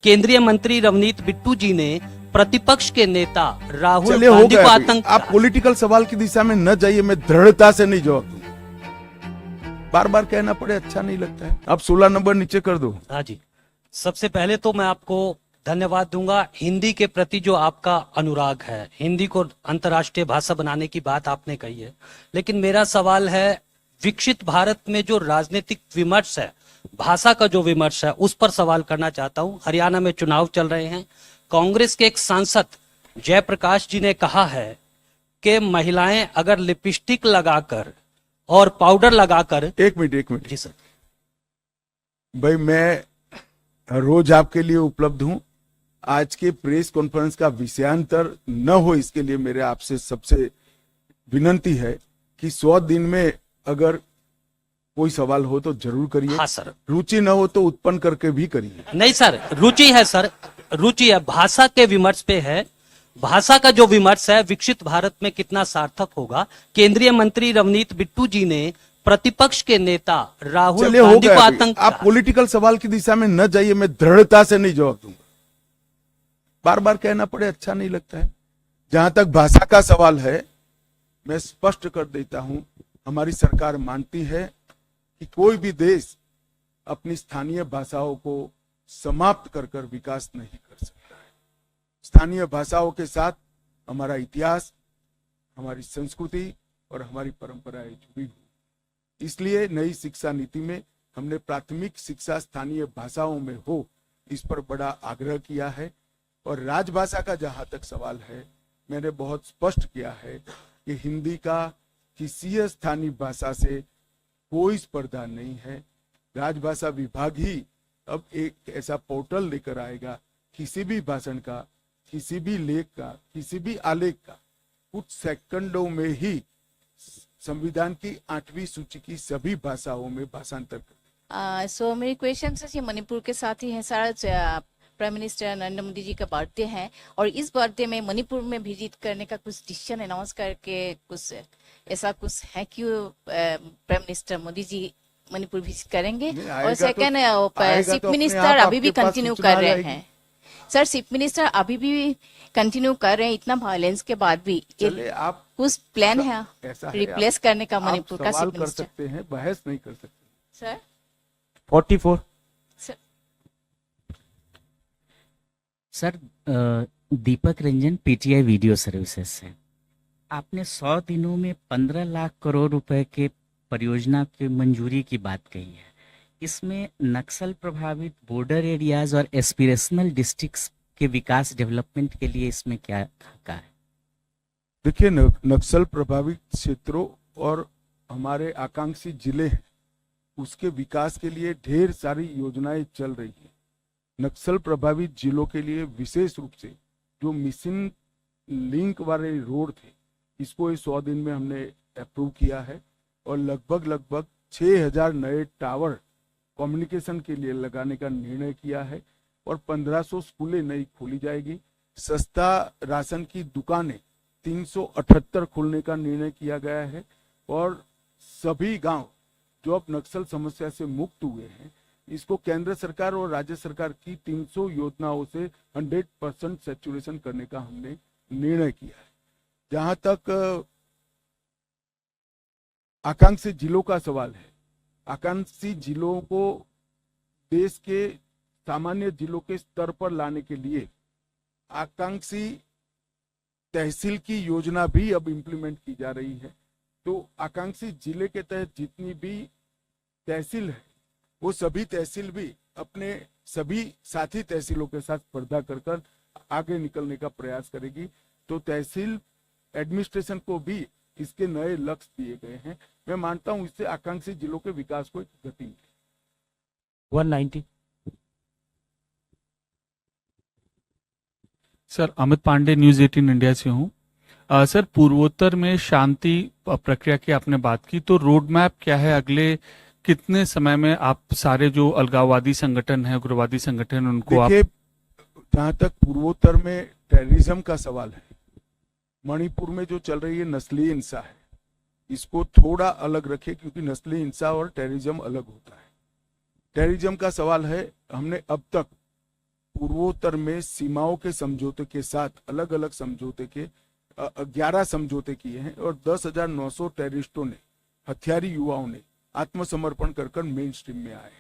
केंद्रीय मंत्री रवनीत बिट्टू जी ने प्रतिपक्ष के नेता राहुल चलिए हो गांधी को गया अभी। आतंक आप पॉलिटिकल सवाल की दिशा में न जाइए, मैं दृढ़ता से नहीं जवाब दूंगा। बार बार कहना पड़े अच्छा नहीं लगता है। आप 16 नंबर नीचे कर दो। हाँ जी, सबसे पहले तो मैं आपको धन्यवाद दूंगा। हिंदी के प्रति जो आपका अनुराग है, हिंदी को अंतर्राष्ट्रीय भाषा बनाने की बात आपने कही है, लेकिन मेरा सवाल है विकसित भारत में जो राजनीतिक विमर्श है, भाषा का जो विमर्श है, उस पर सवाल करना चाहता हूं। हरियाणा में चुनाव चल रहे हैं। कांग्रेस के एक सांसद जयप्रकाश जी ने कहा है कि महिलाएं अगर लिपस्टिक लगाकर और पाउडर लगाकर। एक मिनट जी सर। भाई, मैं रोज आपके लिए उपलब्ध हूं। आज के प्रेस कॉन्फ्रेंस का विषयांतर न हो, इसके लिए मेरे आपसे सबसे विनंती है कि 100 दिन में अगर कोई सवाल हो तो जरूर करिए। हाँ सर। रुचि न हो तो उत्पन्न करके भी करिए। नहीं सर, रुचि है सर, रुचि है। भाषा के विमर्श पे है। भाषा का जो विमर्श है विकसित भारत में कितना सार्थक होगा। केंद्रीय मंत्री रवनीत बिट्टू जी ने प्रतिपक्ष के नेता राहुल चलिए हो गांधी को गया अभी। आतंक। आप पॉलिटिकल सवाल की दिशा में न जाइए, मैं दृढ़ता से नहीं जवाब दूंगा। बार बार कहना पड़े अच्छा नहीं लगता है। जहां तक भाषा का सवाल है, मैं स्पष्ट कर देता हूं, हमारी सरकार मानती है कि कोई भी देश अपनी स्थानीय भाषाओं को समाप्त कर कर विकास नहीं कर सकता है। स्थानीय भाषाओं के साथ हमारा इतिहास, हमारी संस्कृति और हमारी परंपराएं जुड़ी हुई। इसलिए नई शिक्षा नीति में हमने प्राथमिक शिक्षा स्थानीय भाषाओं में हो, इस पर बड़ा आग्रह किया है। और राजभाषा का जहां तक सवाल है, मैंने बहुत स्पष्ट किया है कि हिंदी का किसी स्थानीय भाषा से कोई स्पर्धा नहीं है। राजभाषा विभाग ही अब एक ऐसा पोर्टल लेकर आएगा, किसी भी भाषण का, किसी भी लेख का, किसी भी आलेख का कुछ सेकंडों में ही संविधान की 8वीं सूची की सभी भाषाओं में भाषांतर कर। सो मेरी क्वेश्चन से मणिपुर के साथ ही है sir. Prime minister Narendra Modi ji का बर्थडे है और इस बर्थडे में मणिपुर में विजिट करने का कुछ डिसीजन अनाउंस करके कुछ ऐसा कुछ है कि prime minister Modi ji Manipur visit करेंगे। और सेकंड, चीफ मिनिस्टर अभी भी कंटिन्यू कर रहे हैं सर। चीफ मिनिस्टर अभी भी कंटिन्यू कर रहे हैं इतना वायलेंस के बाद भी। आप कुछ प्लान है रिप्लेस करने का मणिपुर का सवाल चीफ कर मिनिस्टर? सकते हैं, बहस नहीं कर सकते sir 44 sir, Deepak Ranjan PTI video services से। आपने 100 दिनों में 15 लाख करोड़ रुपए के परियोजना की मंजूरी की बात कही है। इसमें नक्सल प्रभावित बॉर्डर एरियाज और एस्पिरेशनल डिस्ट्रिक्ट्स के विकास डेवलपमेंट के लिए इसमें क्या कहा है? देखिए, नक्सल प्रभावित क्षेत्रों और हमारे आकांक्षी जिले हैं, उसके विकास के लिए ढेर सारी योजनाएं चल रही हैं। नक्सल प्रभावित जिलों के लिए विशेष रूप से जो मिशन लिंक वाले रोड थे, इसको इस 100 दिन में हमने अप्रूव किया है और लगभग 6000 नए टावर कम्युनिकेशन के लिए लगाने का निर्णय किया है और 1500 स्कूलें नई खोली जाएगी। सस्ता राशन की दुकानें 378 खोलने का निर्णय किया गया है और सभी गांव जो अब नक्सल समस्या से मुक्त हुए हैं, इसको केंद्र सरकार और राज्य सरकार की 300 योजनाओं से 100% सैचुरेशन करने का हमने निर्णय किया है। जहां तक आकांक्षी जिलों का सवाल है, आकांक्षी जिलों को देश के सामान्य जिलों के स्तर पर लाने के लिए आकांक्षी तहसील की योजना भी अब इम्प्लीमेंट की जा रही है। तो आकांक्षी जिले के तहत जितनी भी तहसील है, वो सभी तहसील भी अपने सभी साथी तहसीलों के साथ स्पर्धा कर आगे निकलने का प्रयास करेगी। तो तहसील एडमिनिस्ट्रेशन को भी इसके नए लक्ष्य दिए गए हैं। मैं मानता हूं इससे आकांक्षी जिलों के विकास को एक गति मिलेगी। 190 sir, Amit Pandey, news 18 India से हूँ। सर, पूर्वोत्तर में शांति प्रक्रिया की आपने बात की, तो रोड मैप क्या है? अगले कितने समय में आप सारे जो अलगाववादी संगठन है, उग्रवादी संगठन, उनको आप? जहां तक पूर्वोत्तर में टेररिज्म का सवाल है, मणिपुर में जो चल रही है नस्लीय हिंसा है, इसको थोड़ा अलग रखे, क्योंकि नस्लीय हिंसा और टेररिज्म अलग होता है। टेररिज्म का सवाल है, हमने अब तक पूर्वोत्तर में सीमाओं के समझौते के साथ अलग अलग समझौते के 11 समझौते किए हैं और 10,900 टेररिस्टों ने, हथियारी युवाओं ने आत्मसमर्पण कर मेन स्ट्रीम में आए हैं।